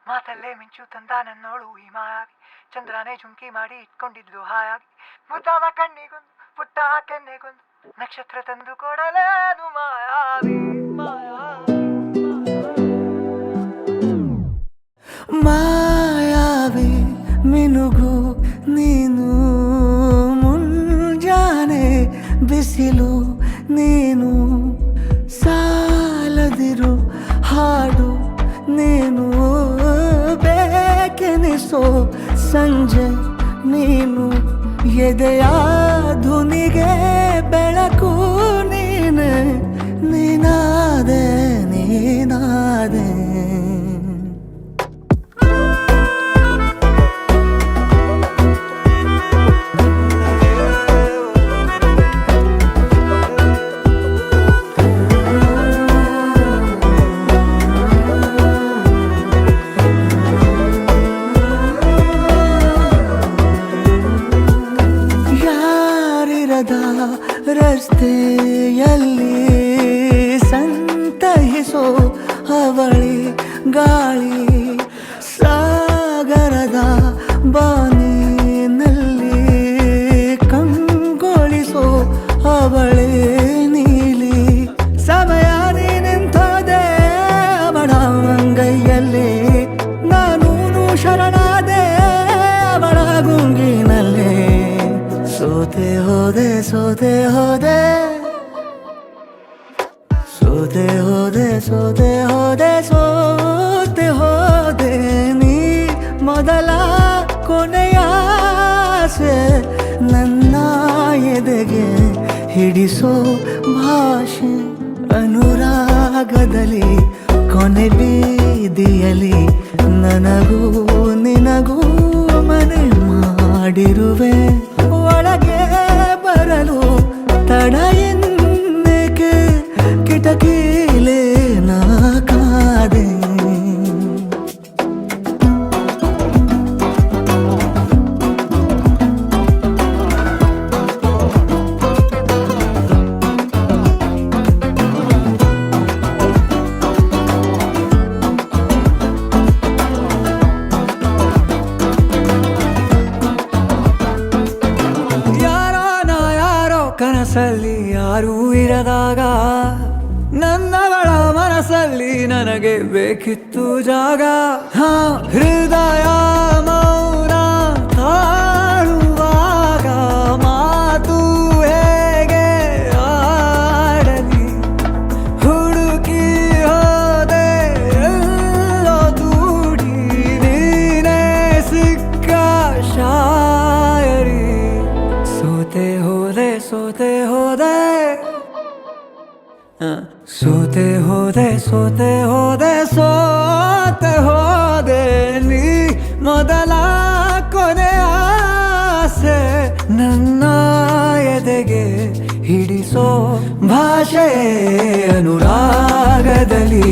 ಮಾತಲ್ಲೇ ಮಿಂಚು ತಂದ ನನ್ನೋಳು ಈ ಮಾಯಾವಿ, ಚಂದ್ರನೇ ಜುಂಕಿ ಮಾಡಿ ಇಟ್ಕೊಂಡಿದ್ಲು ಹಾಯಾಗಿ, ಮುದ್ದಾದ ಕಣ್ಣಿಗೊಂದು ಪುಟ್ಟ ಕೆನ್ನೆಗೊಂದು ನಕ್ಷತ್ರ ತಂದು ಕೊಡಲೇನು ಮಾಯಾವಿ ಮಾಯಾವಿ ಮಾಯಾವಿ ಮಿನುಗು ನೀನು, ಮುಂಜಾನೆ ಬಿಸಿಲು ನೀನು, ಸಾಲದಿರು ಹಾಡು ನೀನು, ಬೇಕೆನಿಸೋ ಸಂಜೆ ನೀನು, ಎದೆಯ ಧುನಿಗೆ ಬೆಳಕು ನೀನೆ, ನೀನಾದೆ ನೀನಾದೆ. ರಸ್ತೆಯಲ್ಲಿ ಸಂತಹಿಸೋ ಅವಳಿ ಗಾಳಿ, ಸಾಗರದ ಬಾನಿನಲ್ಲಿ ಕಂಗೊಳಿಸೋ ಅವಳೆ ನೀಲಿ, ಸಮಯ ನಿಂತೋದೆ ಅವಳ ಅಂಗೈಯಲ್ಲಿ, ನಾನು ಶರಣಾದೆ ಅವಳ ಗುಂಗಿನಲ್ಲಿ, ಸೋತೆ ಹೋದೆ ಸೋತೆ ಹೋದೆ ಸೋತೆ ಹೋದೆ ಸೋತೆ ಹೋದೆ ಸೋತೆ ಹೋದೆ, ನೀ ಮೊದಲ ಕೊನೆಯ ಆಸೆ, ನನ್ನ ಎದೆಗೆ ಹಿಡಿಸೋ ಭಾಷೆ, ಅನುರಾಗದಲ್ಲಿ ಕೊನೆ ಬೀದಿಯಲ್ಲಿ ನನಗೂ ನಿನಗೂ ಮನೆ ಮಾಡಿರುವೆ, ಒಳಗೆ ಬರಲು ತಡ ಎನ್ನಕ್ಕೆ ಕಿಟಕಿಲೇ ನಾ ಕಾದೆ. ಕನಸಲ್ಲಿ ಯಾರೂ ಇರದಾಗ ನನ್ನಗಳ ಮನಸ್ಸಲ್ಲಿ ನನಗೆ ಬೇಕಿತ್ತು ಜಾಗ, ಹೃದಯ ಮೌನ ತಾಳುವಾಗ ಮಾತು ಹೇಗೆ ಆಡಲಿ, ಹುಡುಕಿ ಹೋದೆ ಎಲ್ಲೋ ದೂಡಿ, ನೀನೇ ಸಿಕ್ಕ ಶಾಯರಿ, ಸೋತೆ ಹೋದೆ ಸೋತೆ ಹೋದೆ ಸೋತೆ ಹೋದೆ ಸೋತೆ ಹೋದೆ ಸೋತೆ ಹೋದೆ, ನೀ ಮೊದಲ ಕೊನೆ ಆಸೆ, ನನ್ನ ಎದೆಗೆ ಹಿಡಿಸೋ ಭಾಷೆ, ಅನುರಾಗದಲ್ಲಿ